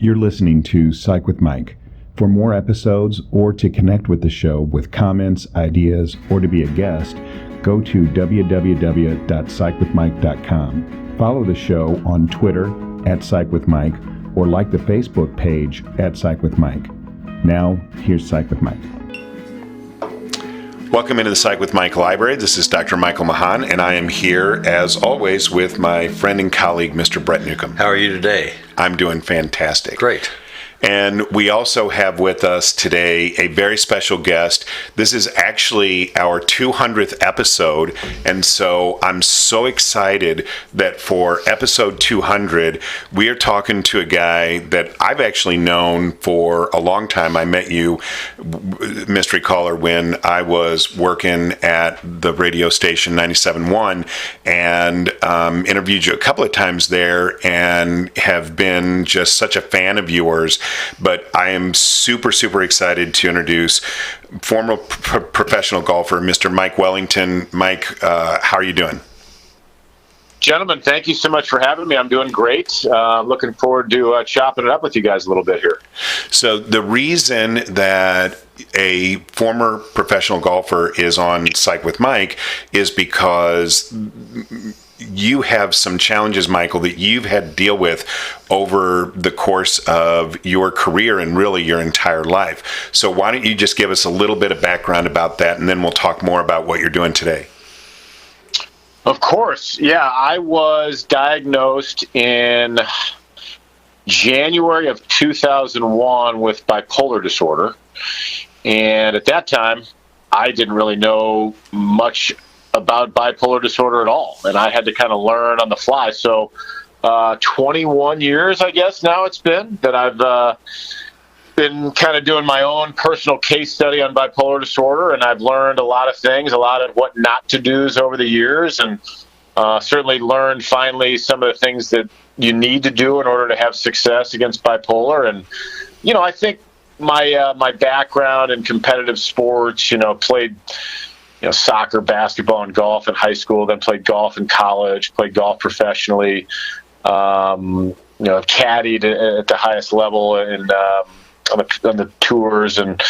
You're listening to Psych with Mike. For more episodes or to connect with the show with comments, ideas, or to be a guest, go to www.psychwithmike.com. Follow the show on Twitter @PsychWithMike or like the Facebook page @PsychWithMike. Now, here's Psych with Mike. Welcome into the Psych with Mike Library. This is Dr. Michael Mahan, and I am here, as always, with my friend and colleague, Mr. Brett Newcomb. How are you today? I'm doing fantastic. Great. And we also have with us today a very special guest. This is actually our 200th episode, and so I'm so excited that for episode 200, we are talking to a guy that I've actually known for a long time. I met you, mystery caller, when I was working at the radio station 97.1 and interviewed you a couple of times there and have been just such a fan of yours. But I am super, super excited to introduce former professional golfer, Mr. Mike Wellington. Mike, how are you doing? Gentlemen, thank you so much for having me. I'm doing great. Looking forward to chopping it up with you guys a little bit here. So the reason that a former professional golfer is on Psych with Mike is because you have some challenges, Michael, that you've had to deal with over the course of your career and really your entire life. So why don't you just give us a little bit of background about that, and then we'll talk more about what you're doing today. Of course. Yeah, I was diagnosed in January of 2001 with bipolar disorder. And at that time, I didn't really know much about bipolar disorder at all, and I had to kind of learn on the fly. So 21 years, I guess now it's been, that I've been kind of doing my own personal case study on bipolar disorder, and I've learned a lot of things, a lot of what not to do's over the years, and certainly learned finally some of the things that you need to do in order to have success against bipolar. And I think my background in competitive sports, played soccer, basketball, and golf in high school, then played golf in college, played golf professionally, caddied at the highest level and on the tours and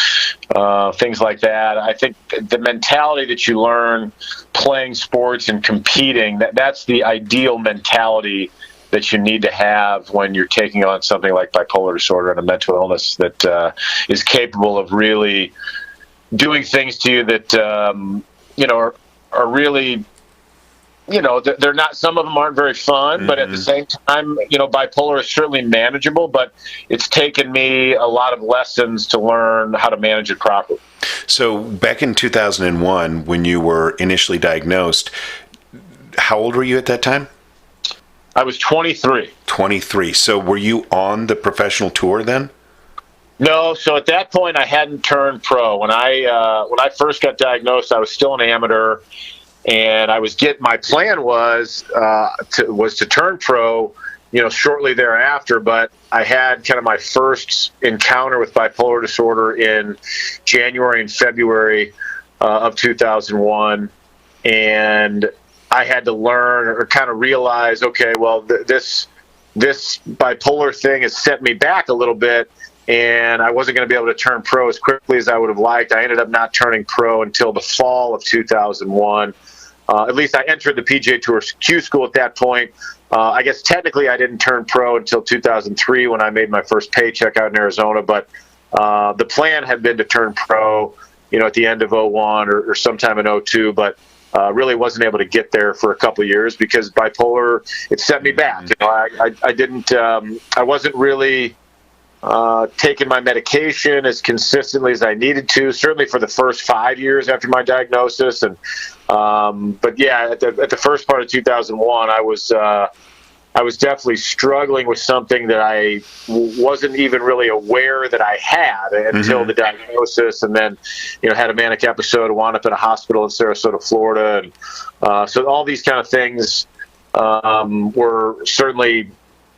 things like that. I think the mentality that you learn playing sports and competing, that's the ideal mentality that you need to have when you're taking on something like bipolar disorder and a mental illness that is capable of really doing things to you that are really, they're not. Some of them aren't very fun, but at the same time, bipolar is certainly manageable. But it's taken me a lot of lessons to learn how to manage it properly. So back in 2001, when you were initially diagnosed, how old were you at that time? I was 23. 23. So were you on the professional tour then? No, so at that point I hadn't turned pro. When I first got diagnosed, I was still an amateur, and my plan was to turn pro, shortly thereafter. But I had kind of my first encounter with bipolar disorder in January and February of 2001, and I had to learn or kind of realize, okay, well, this bipolar thing has set me back a little bit. And I wasn't going to be able to turn pro as quickly as I would have liked. I ended up not turning pro until the fall of 2001. At least I entered the PGA Tour Q School at that point. I guess technically I didn't turn pro until 2003 when I made my first paycheck out in Arizona. But the plan had been to turn pro, at the end of 01 or sometime in 02. But really wasn't able to get there for a couple of years because bipolar, it set me back. I wasn't really taking my medication as consistently as I needed to, certainly for the first 5 years after my diagnosis. And but yeah, at the first part of 2001, I was definitely struggling with something that I wasn't even really aware that I had until the diagnosis, and then had a manic episode, wound up in a hospital in Sarasota, Florida, and so all these kind of things were certainly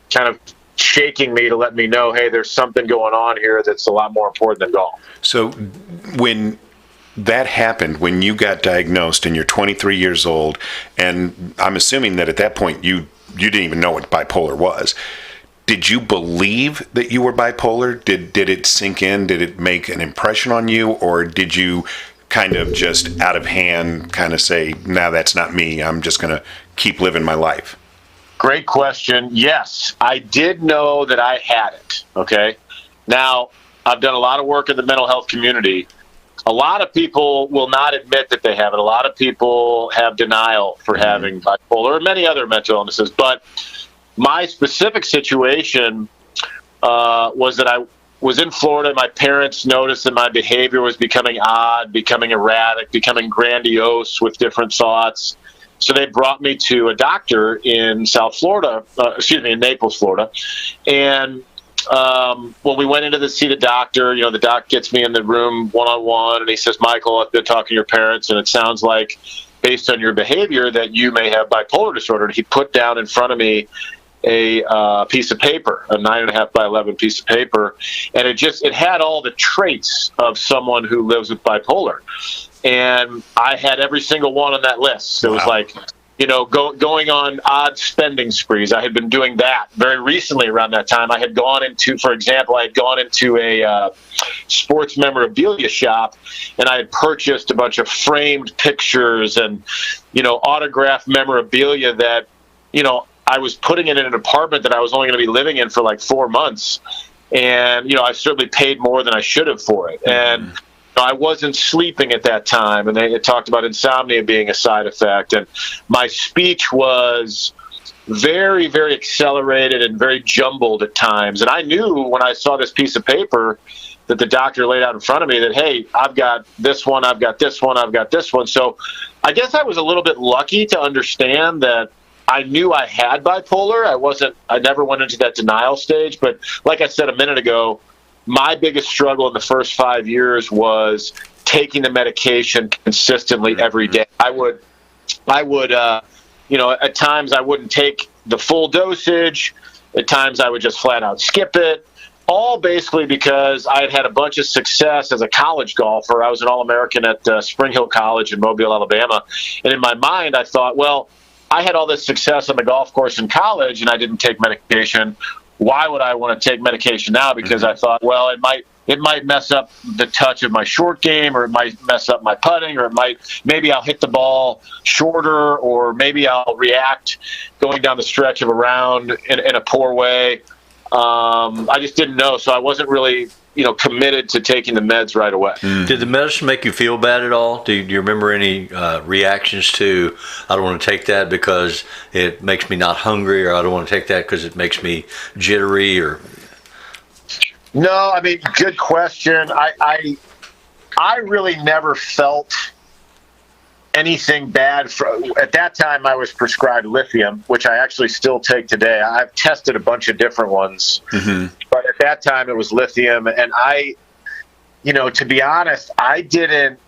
kind of shaking me to let me know, hey, there's something going on here that's a lot more important than golf. So when that happened, when you got diagnosed and you're 23 years old, and I'm assuming that at that point you didn't even know what bipolar was, did you believe that you were bipolar? Did it sink in? Did it make an impression on you? Or did you kind of just out of hand kind of say, no, that's not me. I'm just going to keep living my life? Great question. Yes, I did know that I had it. Okay. Now, I've done a lot of work in the mental health community. A lot of people will not admit that they have it. A lot of people have denial for having bipolar or many other mental illnesses. But my specific situation was that I was in Florida. My parents noticed that my behavior was becoming odd, becoming erratic, becoming grandiose with different thoughts. So they brought me to a doctor in in Naples, Florida. And when we went in to see the doctor, the doc gets me in the room one-on-one, and he says, Michael, I've been talking to your parents, and it sounds like, based on your behavior, that you may have bipolar disorder. And he put down in front of me a piece of paper, a 9.5 by 11 piece of paper, and it had all the traits of someone who lives with bipolar. And I had every single one on that list. It was like, going on odd spending sprees. I had been doing that very recently around that time. I had gone into, for example, a sports memorabilia shop, and I had purchased a bunch of framed pictures and, autographed memorabilia that, I was putting it in an apartment that I was only going to be living in for like 4 months. And, I certainly paid more than I should have for it. And I wasn't sleeping at that time, and they talked about insomnia being a side effect. And my speech was very, very accelerated and very jumbled at times. And I knew when I saw this piece of paper that the doctor laid out in front of me that, hey, I've got this one, I've got this one, I've got this one. So I guess I was a little bit lucky to understand that I knew I had bipolar. I never went into that denial stage. But like I said a minute ago, my biggest struggle in the first 5 years was taking the medication consistently every day. I would, at times I wouldn't take the full dosage. At times I would just flat out skip it. All basically because I had had a bunch of success as a college golfer. I was an All-American at Spring Hill College in Mobile, Alabama. And in my mind, I thought, well, I had all this success on the golf course in college and I didn't take medication. Why would I want to take medication now? Because I thought, well, it might mess up the touch of my short game, or it might mess up my putting, or maybe I'll hit the ball shorter, or maybe I'll react going down the stretch of a round in a poor way. I just didn't know, so I wasn't really committed to taking the meds right away. Did the medicine make you feel bad at all? Do you remember any reactions to, I don't want to take that because it makes me not hungry, or I don't want to take that because it makes me jittery? Or No, I mean, good question. I really never felt anything bad. At that time, I was prescribed lithium, which I actually still take today. I've tested a bunch of different ones, but at that time it was lithium. And to be honest, I didn't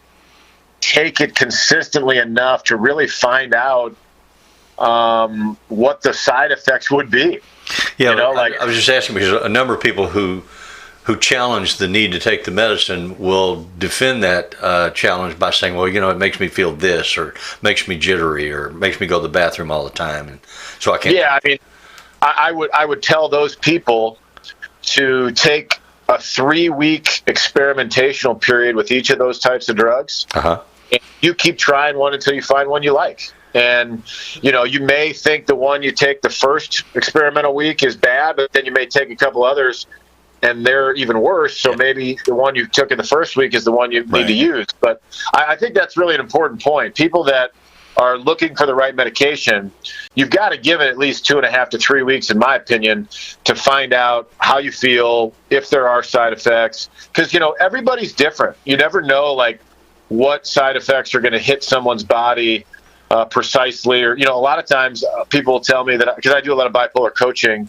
take it consistently enough to really find out what the side effects would be. Yeah, I was just asking because a number of people who challenge the need to take the medicine will defend that challenge by saying, well, it makes me feel this, or makes me jittery, or makes me go to the bathroom all the time, and so I can't. Yeah, I mean, I would tell those people to take a 3-week experimentational period with each of those types of drugs. And you keep trying one until you find one you like. And, you may think the one you take the first experimental week is bad, but then you may take a couple others and they're even worse. So maybe the one you took in the first week is the one you need to use. But I think that's really an important point. People that are looking for the right medication, you've got to give it at least 2.5 to 3 weeks, in my opinion, to find out how you feel, if there are side effects. Because, everybody's different. You never know, what side effects are going to hit someone's body precisely. Or, a lot of times people will tell me that, because I do a lot of bipolar coaching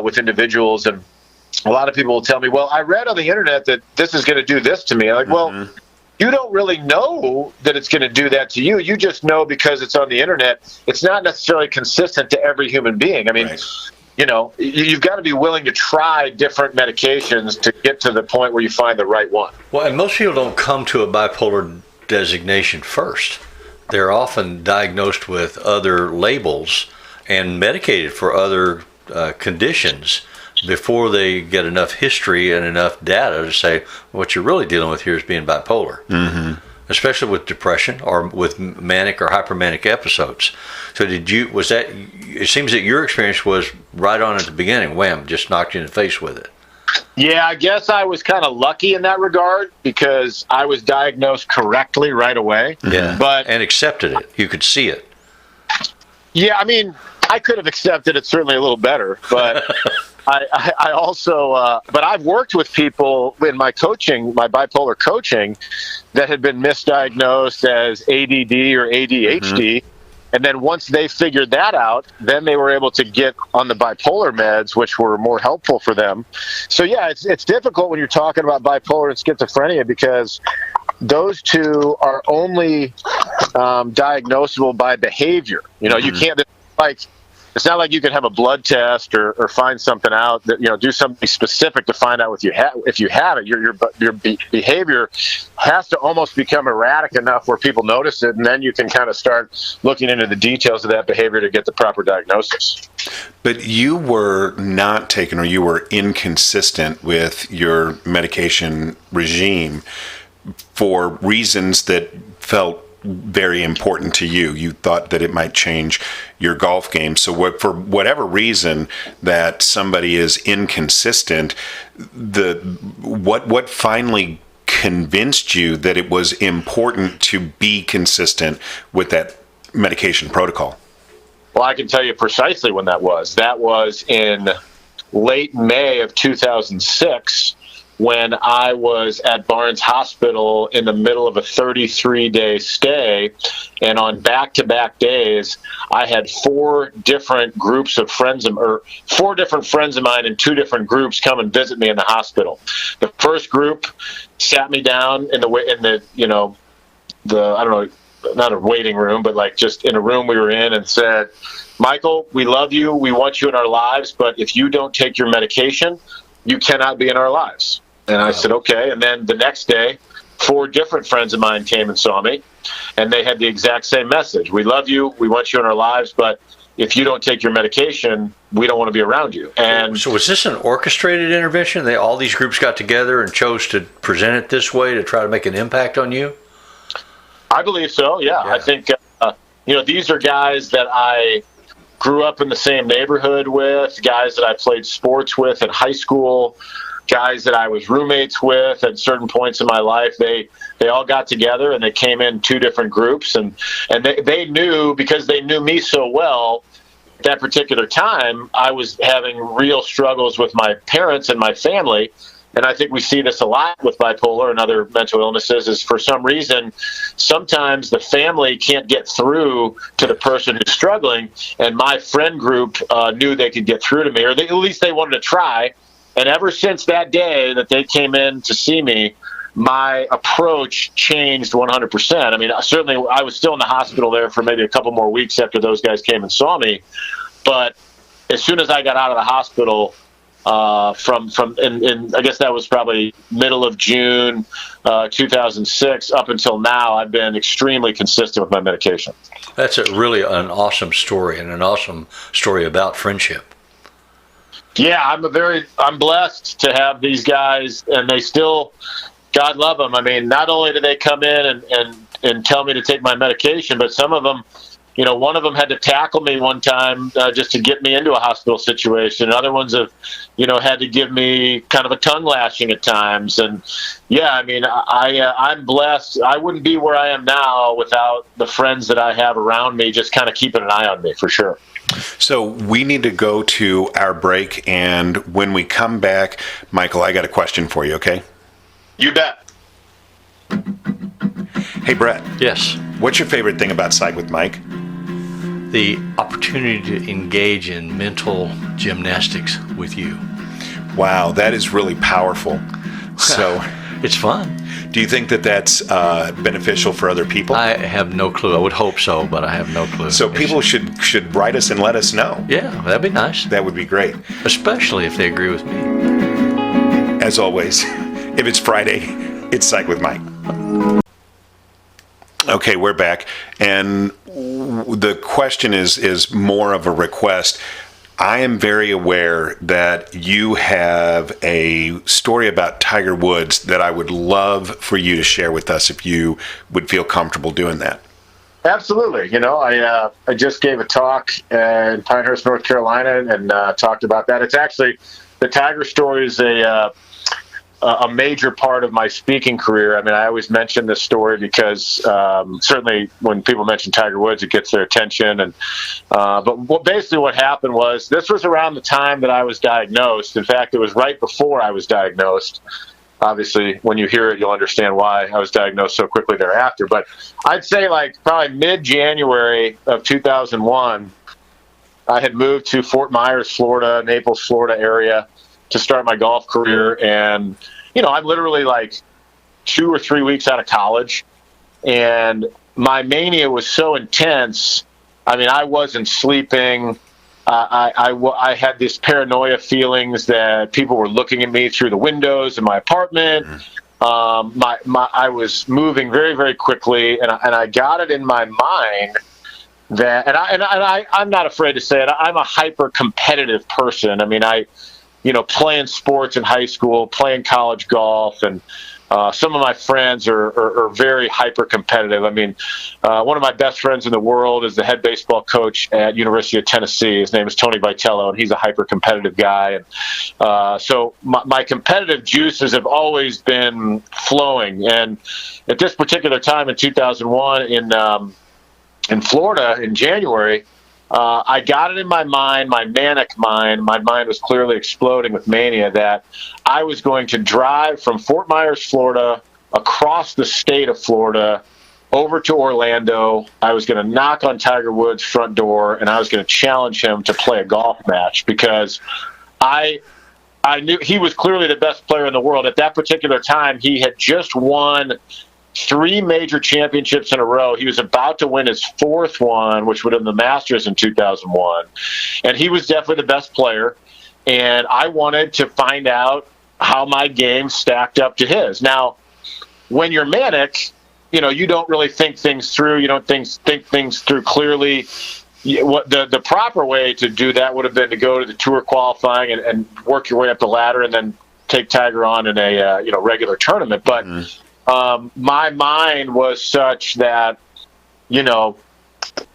with individuals, and a lot of people will tell me, well, I read on the internet that this is going to do this to me. I'm like, well, you don't really know that it's going to do that to you. You just know because it's on the internet. It's not necessarily consistent to every human being. I mean, you've got to be willing to try different medications to get to the point where you find the right one. Well, and most people don't come to a bipolar designation first. They're often diagnosed with other labels and medicated for other conditions before they get enough history and enough data to say what you're really dealing with here is being bipolar, especially with depression or with manic or hypermanic episodes. So it seems that your experience was right on at the beginning, wham, just knocked you in the face with it. Yeah, I guess I was kind of lucky in that regard because I was diagnosed correctly right away. Yeah, and accepted it. You could see it. Yeah, I mean, I could have accepted it certainly a little better, but I also, but I've worked with people in my coaching, my bipolar coaching, that had been misdiagnosed as ADD or ADHD. And then once they figured that out, then they were able to get on the bipolar meds, which were more helpful for them. So yeah, it's difficult when you're talking about bipolar and schizophrenia because those two are only diagnosable by behavior. You know, you can't, like, it's not like you can have a blood test or find something out that, you know, do something specific to find out if you have it. Your behavior has to almost become erratic enough where people notice it, and then you can kind of start looking into the details of that behavior to get the proper diagnosis. But you were not taken, or you were inconsistent with your medication regime for reasons that felt very important to you. You thought that it might change your golf game. So for whatever reason that somebody is inconsistent, what finally convinced you that it was important to be consistent with that medication protocol? Well, I can tell you precisely when that was. That was in late May of 2006. When I was at Barnes Hospital in the middle of a 33-day stay, and on back-to-back days, I had four different friends of mine in two different groups come and visit me in the hospital. The first group sat me down in the I don't know, not a waiting room, but like just in a room we were in, and said, "Michael, we love you, we want you in our lives, but if you don't take your medication, you cannot be in our lives." And I said, okay. And then the next day, four different friends of mine came and saw me, and they had the exact same message. "We love you. We want you in our lives. But if you don't take your medication, we don't want to be around you." And so was this an orchestrated intervention? All these groups got together and chose to present it this way to try to make an impact on you? I believe so, yeah. I think, these are guys that I grew up in the same neighborhood with, guys that I played sports with in high school, guys that I was roommates with at certain points in my life. They all got together and they came in two different groups, and they knew, because they knew me so well at that particular time, I was having real struggles with my parents and my family. And I think we see this a lot with bipolar and other mental illnesses, is for some reason, sometimes the family can't get through to the person who's struggling, and my friend group knew they could get through to me, or at least they wanted to try. And ever since that day that they came in to see me, my approach changed 100%. I mean, certainly I was still in the hospital there for maybe a couple more weeks after those guys came and saw me. But as soon as I got out of the hospital, I guess that was probably middle of June 2006 up until now, I've been extremely consistent with my medication. That's really an awesome story, and an awesome story about friendship. Yeah, I'm blessed to have these guys, and they still, God love them. I mean, not only do they come in and tell me to take my medication, but some of them, one of them had to tackle me one time just to get me into a hospital situation. Other ones have, had to give me kind of a tongue lashing at times. And yeah, I mean, I'm blessed. I wouldn't be where I am now without the friends that I have around me, just kind of keeping an eye on me, for sure. So we need to go to our break, and when we come back, Michael, I got a question for you, okay? You bet. Hey, Brett. Yes. What's your favorite thing about Psych with Mike? The opportunity to engage in mental gymnastics with you. Wow, that is really powerful. So, it's fun. Do you think that that's beneficial for other people? I have no clue. I would hope so, but I have no clue. So people should write us and let us know. Yeah, that'd be nice. That would be great. Especially if they agree with me. As always, if it's Friday, it's Psych with Mike. Okay, we're back. And the question is more of a request. I am very aware that you have a story about Tiger Woods that I would love for you to share with us if you would feel comfortable doing that. Absolutely. I just gave a talk in Pinehurst, North Carolina, and talked about that. It's actually, the Tiger story is a major part of my speaking career. I mean, I always mention this story because certainly when people mention Tiger Woods, it gets their attention. And but basically what happened was, this was around the time that I was diagnosed. In fact, it was right before I was diagnosed. Obviously, when you hear it, you'll understand why I was diagnosed so quickly thereafter. But I'd say probably mid-January of 2001, I had moved to Fort Myers, Florida, Naples, Florida area to start my golf career. And, I'm literally 2 or 3 weeks out of college. And my mania was so intense. I mean, I wasn't sleeping. I had this paranoia feelings that people were looking at me through the windows in my apartment. I was moving very, very quickly, and I got it in my mind that, I'm not afraid to say it, I'm a hyper competitive person. I mean, playing sports in high school, playing college golf, and some of my friends are very hyper competitive. I mean, one of my best friends in the world is the head baseball coach at University of Tennessee. His name is Tony Vitello, and he's a hyper competitive guy. And so my competitive juices have always been flowing. And at this particular time in 2001 in Florida in January, I got it in my mind, my manic mind. My mind was clearly exploding with mania that I was going to drive from Fort Myers, Florida, across the state of Florida, over to Orlando. I was going to knock on Tiger Woods' front door, and I was going to challenge him to play a golf match, because I knew he was clearly the best player in the world. At that particular time, he had just won 3 major championships in a row. He was about to win his 4th one, which would have been the Masters in 2001. And he was definitely the best player. And I wanted to find out how my game stacked up to his. Now, when you're manic, you don't really think things through. You don't think things through clearly. What the proper way to do that would have been to go to the tour qualifying and work your way up the ladder, and then take Tiger on in a regular tournament. But my mind was such that,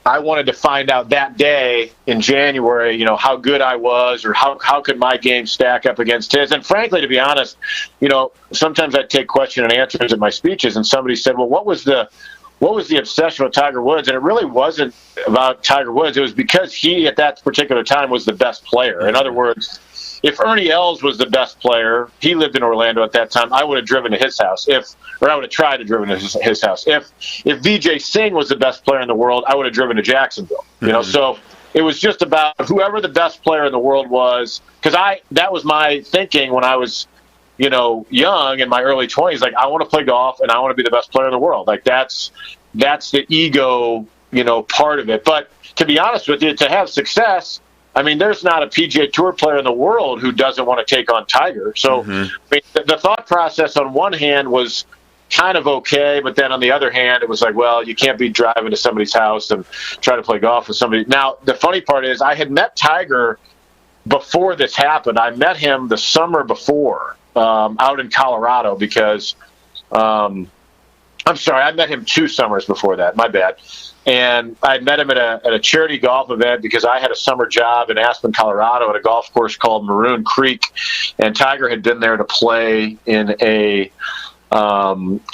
I wanted to find out that day in January, how good I was, or how could my game stack up against his. And frankly, to be honest, sometimes I'd take question and answers in my speeches, and somebody said, well, what was the obsession with Tiger Woods? And it really wasn't about Tiger Woods. It was because he, at that particular time, was the best player. In other words, if Ernie Els was the best player, he lived in Orlando at that time, I would have driven to his house. I would have tried to driven to his house. If Vijay Singh was the best player in the world, I would have driven to Jacksonville. So it was just about whoever the best player in the world was, because that was my thinking when I was, young, in my early 20s. I want to play golf, and I want to be the best player in the world. That's the ego, part of it. But to be honest with you, to have success, I mean, there's not a PGA Tour player in the world who doesn't want to take on Tiger. So I mean, the thought process on one hand was kind of okay, but then on the other hand, it was like, well, you can't be driving to somebody's house and try to play golf with somebody. Now, the funny part is, I had met Tiger before this happened. I met him the summer before out in Colorado, because I'm sorry, I met him 2 summers before that. My bad. And I met him at a charity golf event, because I had a summer job in Aspen, Colorado, at a golf course called Maroon Creek, and Tiger had been there to play in a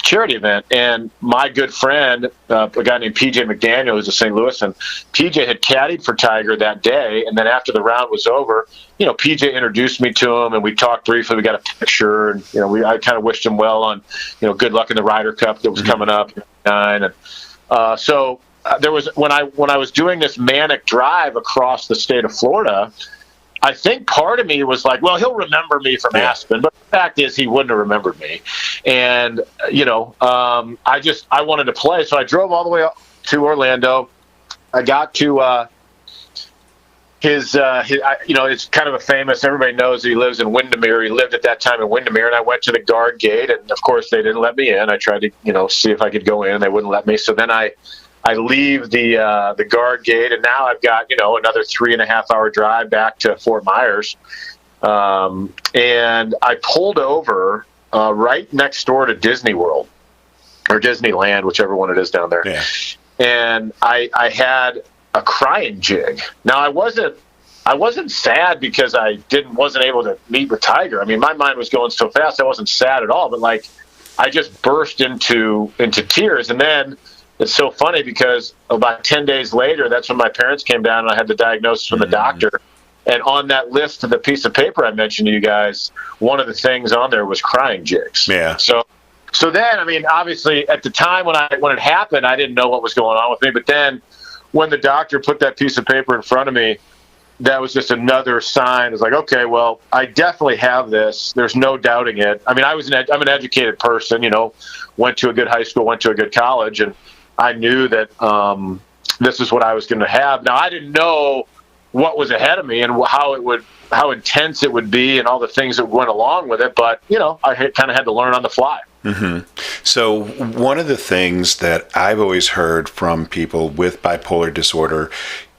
charity event. And my good friend, a guy named PJ McDaniel, who's a St. Louis, and PJ had caddied for Tiger that day. And then after the round was over, PJ introduced me to him, and we talked briefly. We got a picture, and I kind of wished him well on good luck in the Ryder Cup that was coming up. And so there was, when I was doing this manic drive across the state of Florida, I think part of me was like, well, he'll remember me from Aspen, but the fact is he wouldn't have remembered me. And I wanted to play, so I drove all the way up to Orlando. I got to his it's kind of a famous, everybody knows he lives in Windermere. He lived at that time in Windermere, and I went to the guard gate, and of course they didn't let me in. I tried to see if I could go in, and they wouldn't let me. So then I I leave the guard gate, and now I've got another 3.5-hour drive back to Fort Myers, and I pulled over right next door to Disney World or Disneyland, whichever one it is down there. Yeah. And I had a crying jig. Now I wasn't sad because I wasn't able to meet with Tiger. I mean, my mind was going so fast I wasn't sad at all, but like I just burst into tears. And then it's so funny because about 10 days later, that's when my parents came down and I had the diagnosis from the doctor. And on that list of the piece of paper I mentioned to you guys, one of the things on there was crying jigs. Yeah. So then, I mean, obviously at the time when it happened, I didn't know what was going on with me. But then when the doctor put that piece of paper in front of me, that was just another sign. It's like, okay, well, I definitely have this. There's no doubting it. I mean, I'm an educated person, went to a good high school, went to a good college, and I knew that this is what I was going to have. Now, I didn't know what was ahead of me and how intense it would be and all the things that went along with it. But, I kind of had to learn on the fly. Mm-hmm. So one of the things that I've always heard from people with bipolar disorder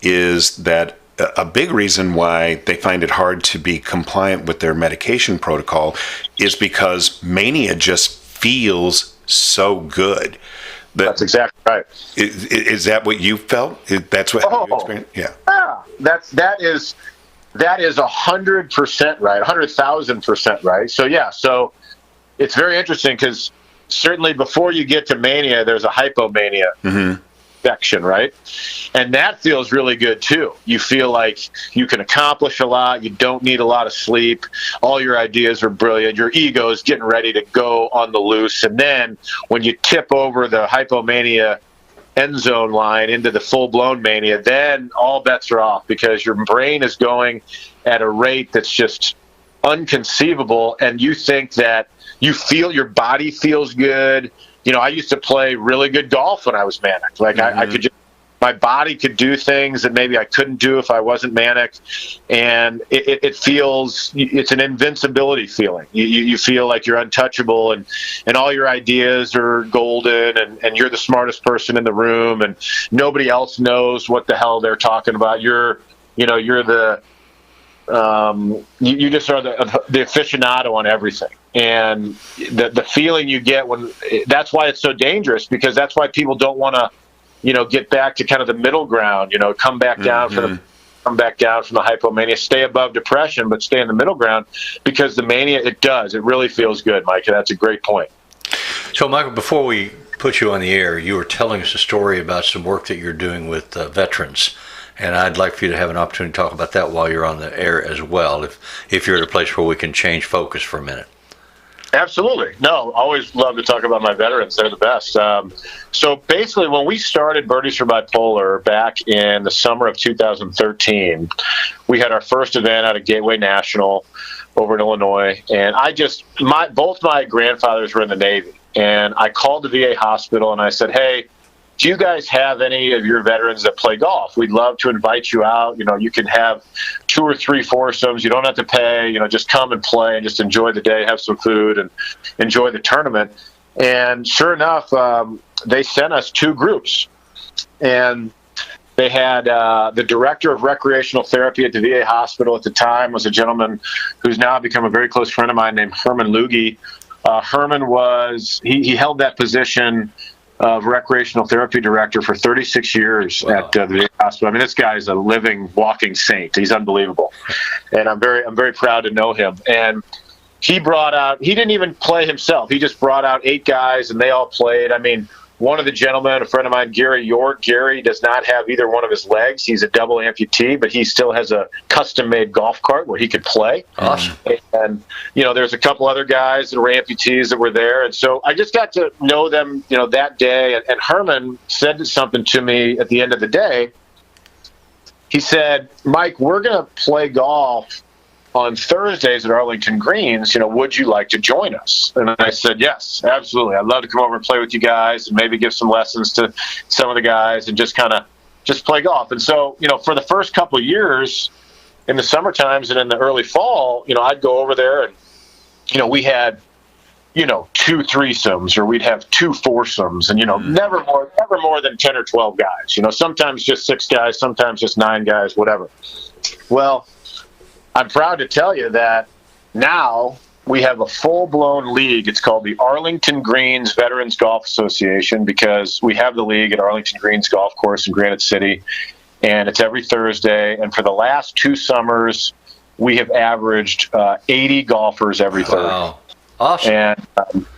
is that a big reason why they find it hard to be compliant with their medication protocol is because mania just feels so good. That's exactly right. Is that what you felt? That's what you experienced? Yeah. That is 100% right, 100,000% right. So yeah, so it's very interesting because certainly before you get to mania, there's a hypomania section, right? And that feels really good too. You feel like you can accomplish a lot. You don't need a lot of sleep. All your ideas are brilliant. Your ego is getting ready to go on the loose. And then when you tip over the hypomania end zone line into the full-blown mania, then all bets are off because your brain is going at a rate that's just inconceivable, and you think that you feel your body feels good. I used to play really good golf when I was manic. Like I could my body could do things that maybe I couldn't do if I wasn't manic, and it feels, it's an invincibility feeling. You feel like you're untouchable, and all your ideas are golden, and you're the smartest person in the room, and nobody else knows what the hell they're talking about. You're the you just are the aficionado on everything, and the feeling you get that's why it's so dangerous, because that's why people don't want to get back to kind of the middle ground, come back down from the hypomania, stay above depression, but stay in the middle ground, because the mania, it really feels good, Mike. That's a great point. So Michael, before we put you on the air, you were telling us a story about some work that you're doing with veterans. And I'd like for you to have an opportunity to talk about that while you're on the air as well, if you're at a place where we can change focus for a minute. Absolutely. No, always love to talk about my veterans. They're the best. So basically, when we started Birdies for Bipolar back in the summer of 2013, we had our first event out of Gateway National over in Illinois. And both my grandfathers were in the Navy. And I called the VA hospital and I said, hey, do you guys have any of your veterans that play golf? We'd love to invite you out. You can have 2 or 3 foursomes. You don't have to pay. Just come and play and just enjoy the day, have some food, and enjoy the tournament. And sure enough, they sent us 2 groups. And they had the director of recreational therapy at the VA hospital at the time was a gentleman who's now become a very close friend of mine named Herman Lugie. Herman he held that position of recreational therapy director for 36 years at the VA hospital. I mean, this guy is a living, walking saint. He's unbelievable, and I'm very proud to know him. And he didn't even play himself. He just brought out 8 guys, and they all played. I mean, one of the gentlemen, a friend of mine, Gary York. Gary does not have either one of his legs. He's a double amputee, but he still has a custom-made golf cart where he could play. Awesome. And, there's a couple other guys that were amputees that were there. And so I just got to know them, that day. And Herman said something to me at the end of the day. He said, Mike, we're going to play golf on Thursdays at Arlington Greens, would you like to join us? And I said, yes, absolutely. I'd love to come over and play with you guys and maybe give some lessons to some of the guys and just play golf. And so, for the first couple of years in the summer times and in the early fall, I'd go over there and, we had two threesomes, or we'd have two foursomes, and never more than 10 or 12 guys. Sometimes just 6 guys, sometimes just 9 guys, whatever. Well, I'm proud to tell you that now we have a full-blown league. It's called the Arlington Greens Veterans Golf Association, because we have the league at Arlington Greens Golf Course in Granite City, and it's every Thursday. And for the last 2 summers, we have averaged 80 golfers every Thursday. Wow. Awesome. And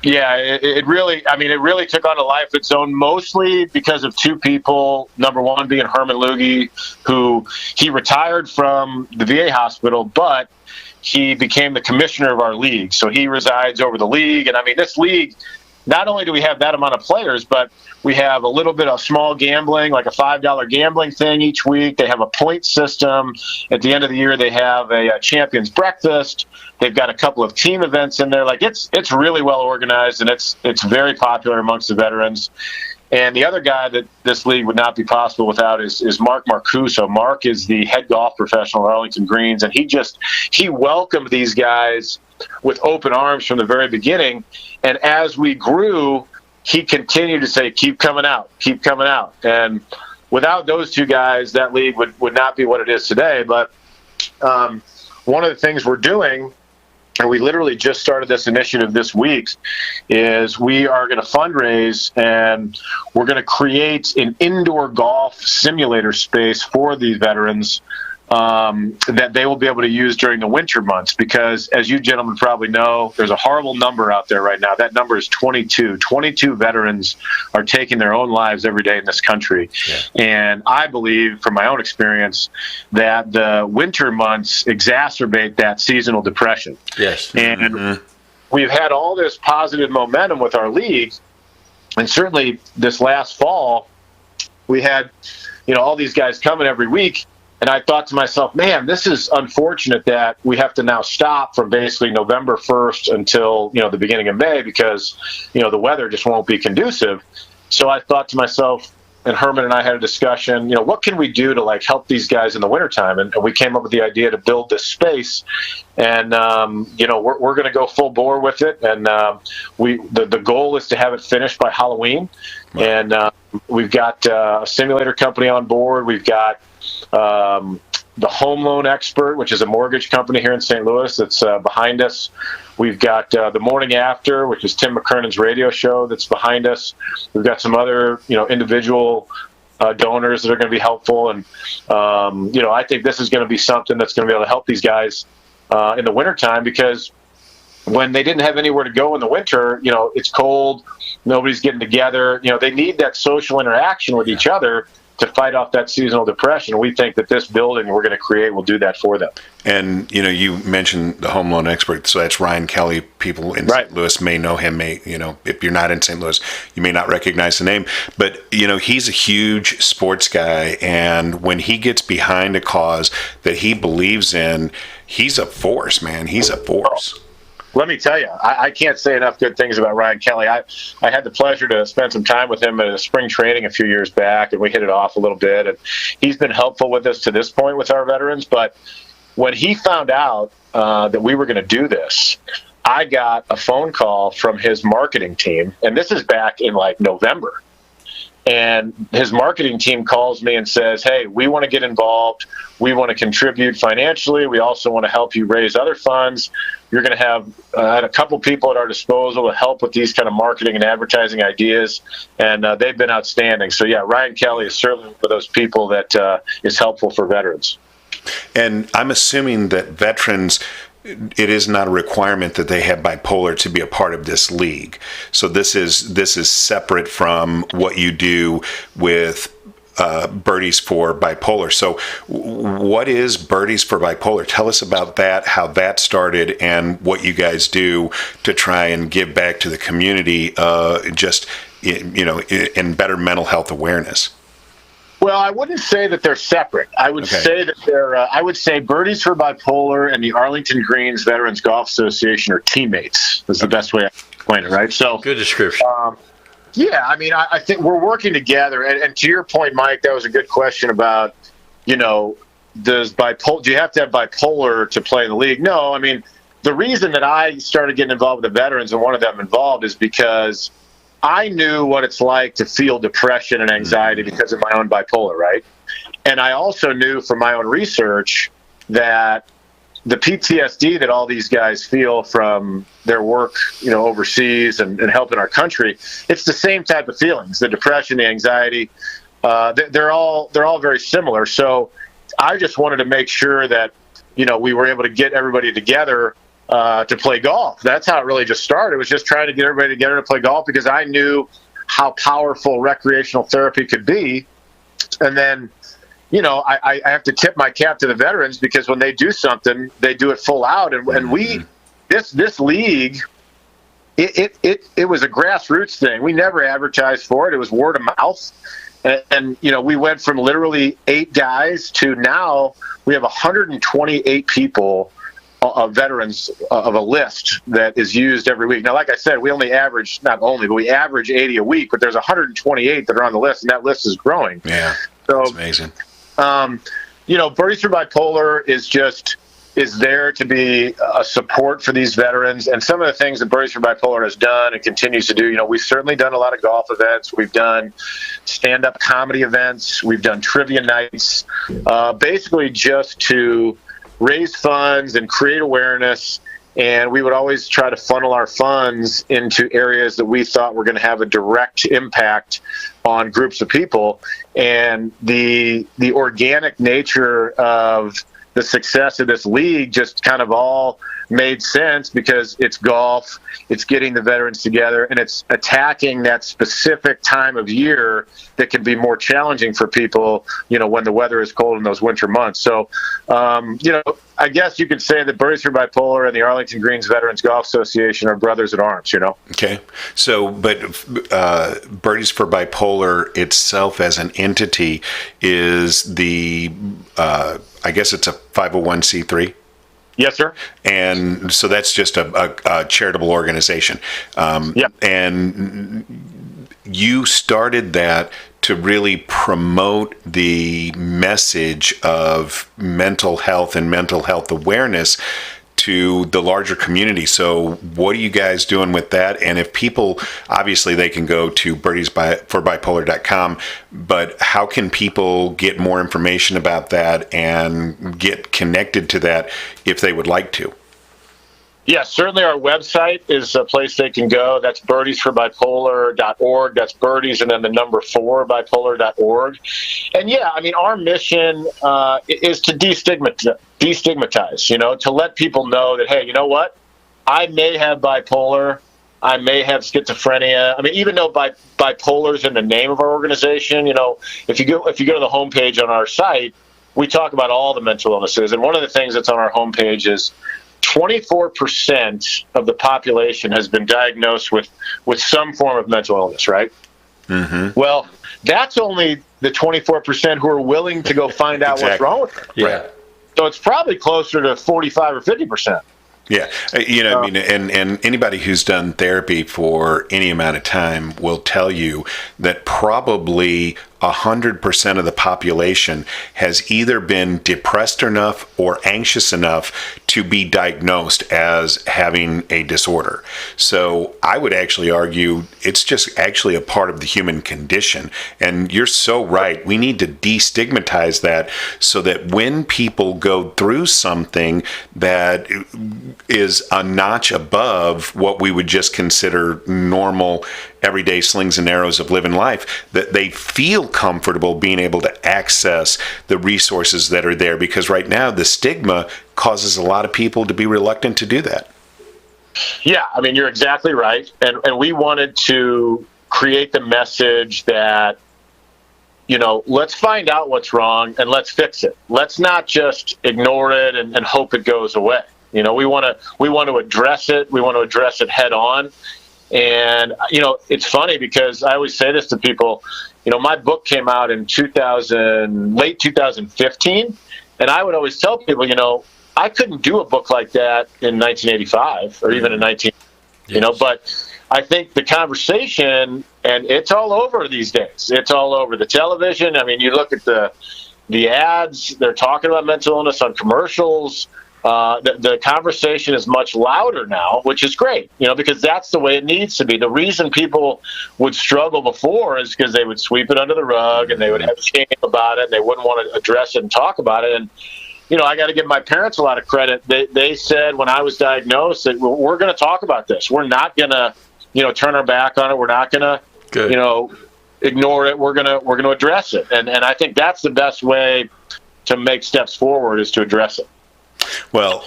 it really took on a life of its own, mostly because of 2 people. Number one being Herman Lugie, who he retired from the VA hospital, but he became the commissioner of our league. So he resides over the league. And this league, not only do we have that amount of players, but we have a little bit of small gambling, like a $5 gambling thing each week. They have a point system. At the end of the year, they have a champions breakfast. They've got a couple of team events in there. Like it's really well organized, and it's very popular amongst the veterans. And the other guy that this league would not be possible without is Mark Marcuso. Mark is the head golf professional at Arlington Greens, and he welcomed these guys with open arms from the very beginning. And as we grew, he continued to say, keep coming out. And without those 2 guys, that league would not be what it is today. But one of the things we're doing, and we literally just started this initiative this week, is we are going to fundraise, and we're going to create an indoor golf simulator space for these veterans that they will be able to use during the winter months. Because, as you gentlemen probably know, there's a horrible number out there right now. That number is 22. 22 veterans are taking their own lives every day in this country. Yeah. And I believe, from my own experience, that the winter months exacerbate that seasonal depression. Yes. And we've had all this positive momentum with our league. And certainly this last fall, we had, all these guys coming every week. And I thought to myself, man, this is unfortunate that we have to now stop from basically November 1st until, the beginning of May, because, the weather just won't be conducive. So I thought to myself, and Herman and I had a discussion, what can we do to help these guys in the wintertime? And we came up with the idea to build this space. And, we're going to go full bore with it. And the goal is to have it finished by Halloween. Wow. And we've got a simulator company on board. We've got the Home Loan Expert, which is a mortgage company here in St. Louis, that's behind us. We've got the Morning After, which is Tim McKernan's radio show, that's behind us. We've got some other, individual donors that are going to be helpful. And, I think this is going to be something that's going to be able to help these guys in the wintertime, because when they didn't have anywhere to go in the winter, it's cold, nobody's getting together. They need that social interaction with each other to fight off that seasonal depression. We think that this building we're going to create will do that for them. And, you mentioned the Home Loan Expert, so that's Ryan Kelly. People in St. Louis may know him, if you're not in St. Louis, you may not recognize the name, but, he's a huge sports guy, and when he gets behind a cause that he believes in, he's a force, man. He's a force. Let me tell you, I can't say enough good things about Ryan Kelly. I had the pleasure to spend some time with him at a spring training a few years back, and we hit it off a little bit. And he's been helpful with us to this point with our veterans. But when he found out that we were going to do this, I got a phone call from his marketing team, and this is back in November. And his marketing team calls me and says, hey, we want to get involved. We want to contribute financially. We also want to help you raise other funds. You're going to have a couple people at our disposal to help with these kind of marketing and advertising ideas. And they've been outstanding. So, yeah, Ryan Kelly is certainly one of those people that is helpful for veterans. And I'm assuming that veterans, it is not a requirement that they have bipolar to be a part of this league. So this is separate from what you do with Birdies for Bipolar. So what is Birdies for Bipolar? Tell us about that, how that started, and what you guys do to try and give back to the community, in better mental health awareness. Well, I wouldn't say that they're separate. I would say that they're. I would say Birdies for Bipolar and the Arlington Greens Veterans Golf Association are teammates. That's the best way I can explain it, right? So good description. Yeah, I think we're working together. And to your point, Mike, that was a good question about, do you have to have bipolar to play in the league? No, the reason that I started getting involved with the veterans and one of them involved is because I knew what it's like to feel depression and anxiety because of my own bipolar, right? And I also knew from my own research that the PTSD that all these guys feel from their work, overseas and helping our country, it's the same type of feelings, the depression, the anxiety. They're all very similar. So I just wanted to make sure that, we were able to get everybody together to play golf. That's how it really just started. It was just trying to get everybody together to play golf because I knew how powerful recreational therapy could be. And then, I have to tip my cap to the veterans because when they do something, they do it full out. And we, this league, it was a grassroots thing. We never advertised for it. It was word of mouth. And we went from literally 8 guys to now we have 128 people, veterans of a list that is used every week. Now, like I said, we average 80 a week, but there's 128 that are on the list, and that list is growing. Yeah, so that's amazing. Birdies for Bipolar is there to be a support for these veterans. And some of the things that Birdies for Bipolar has done and continues to do, we've certainly done a lot of golf events. We've done stand-up comedy events. We've done trivia nights, basically just to raise funds and create awareness. And we would always try to funnel our funds into areas that we thought were going to have a direct impact on groups of people. And the organic nature of the success of this league just kind of all made sense because it's golf, it's getting the veterans together, and it's attacking that specific time of year that can be more challenging for people, when the weather is cold in those winter months. So, I guess you could say that Birdies for Bipolar and the Arlington Greens Veterans Golf Association are brothers at arms, Okay. So, but Birdies for Bipolar itself as an entity is I guess it's a 501c3? Yes, sir. And so that's just a charitable organization. Yep. And you started that to really promote the message of mental health and mental health awareness to the larger community. So what are you guys doing with that? And if people, obviously they can go to birdiesforbipolar.com, but how can people get more information about that and get connected to that if they would like to? Yeah, certainly our website is a place they can go. That's birdiesforbipolar.org. That's birdies and then the number 4, bipolar.org. And yeah, our mission is to destigmatize, to let people know that, hey, you know what? I may have bipolar. I may have schizophrenia. Even though bipolar is in the name of our organization, if you go to the homepage on our site, we talk about all the mental illnesses. And one of the things that's on our homepage is 24% of the population has been diagnosed with some form of mental illness, right? Mm-hmm. Well, that's only the 24% who are willing to go find out what's wrong with them. Yeah. Right? So it's probably closer to 45 or 50%. Yeah. And anybody who's done therapy for any amount of time will tell you that probably 100% of the population has either been depressed enough or anxious enough to be diagnosed as having a disorder. So I would actually argue it's just actually a part of the human condition. And you're so right. We need to destigmatize that so that when people go through something that is a notch above what we would just consider normal everyday slings and arrows of living life, that they feel comfortable being able to access the resources that are there, because right now the stigma causes a lot of people to be reluctant to do that. Yeah, you're exactly right. And we wanted to create the message that, let's find out what's wrong and let's fix it. Let's not just ignore it and hope it goes away. We want to address it. We want to address it head on. And, it's funny because I always say this to people, my book came out in late 2015. And I would always tell people, I couldn't do a book like that in 1985 or even in but I think the conversation, and it's all over these days. It's all over the television. You look at the ads, they're talking about mental illness on commercials. the conversation is much louder now, which is great, because that's the way it needs to be. The reason people would struggle before is because they would sweep it under the rug and they would have shame about it and they wouldn't want to address it and talk about it. And, I got to give my parents a lot of credit. They said when I was diagnosed that we're going to talk about this. We're not going to, turn our back on it. We're not going to, ignore it. We're going to address it. And I think that's the best way to make steps forward is to address it. Well,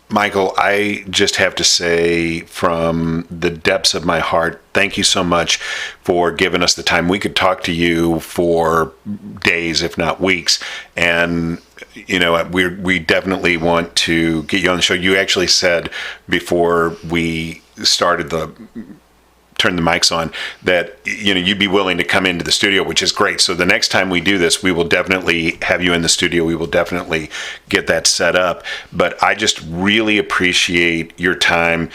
Michael, I just have to say from the depths of my heart, thank you so much for giving us the time. We could talk to you for days, if not weeks. And, we definitely want to get you on the show. You actually said before we started turn the mics on that you'd be willing to come into the studio, which is great. So the next time we do this, we will definitely have you in the studio. We will definitely get that set up. But I just really appreciate your time.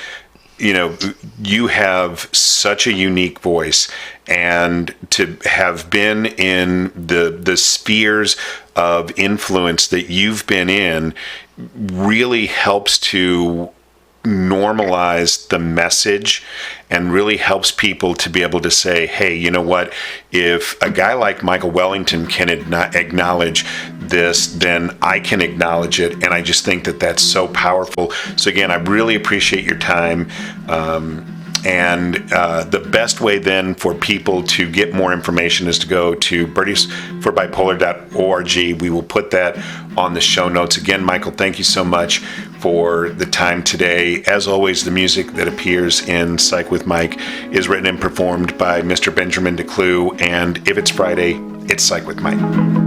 You have such a unique voice, and to have been in the spheres of influence that you've been in really helps to normalize the message and really helps people to be able to say, hey, you know what, if a guy like Michael Wellington can acknowledge this, then I can acknowledge it. And I just think that that's so powerful. So again, I really appreciate your time. And the best way then for people to get more information is to go to birdiesforbipolar.org. We will put that on the show notes. Again, Michael, thank you so much for the time today. As always, the music that appears in Psych with Mike is written and performed by Mr. Benjamin DeClue. And if it's Friday, it's Psych with Mike.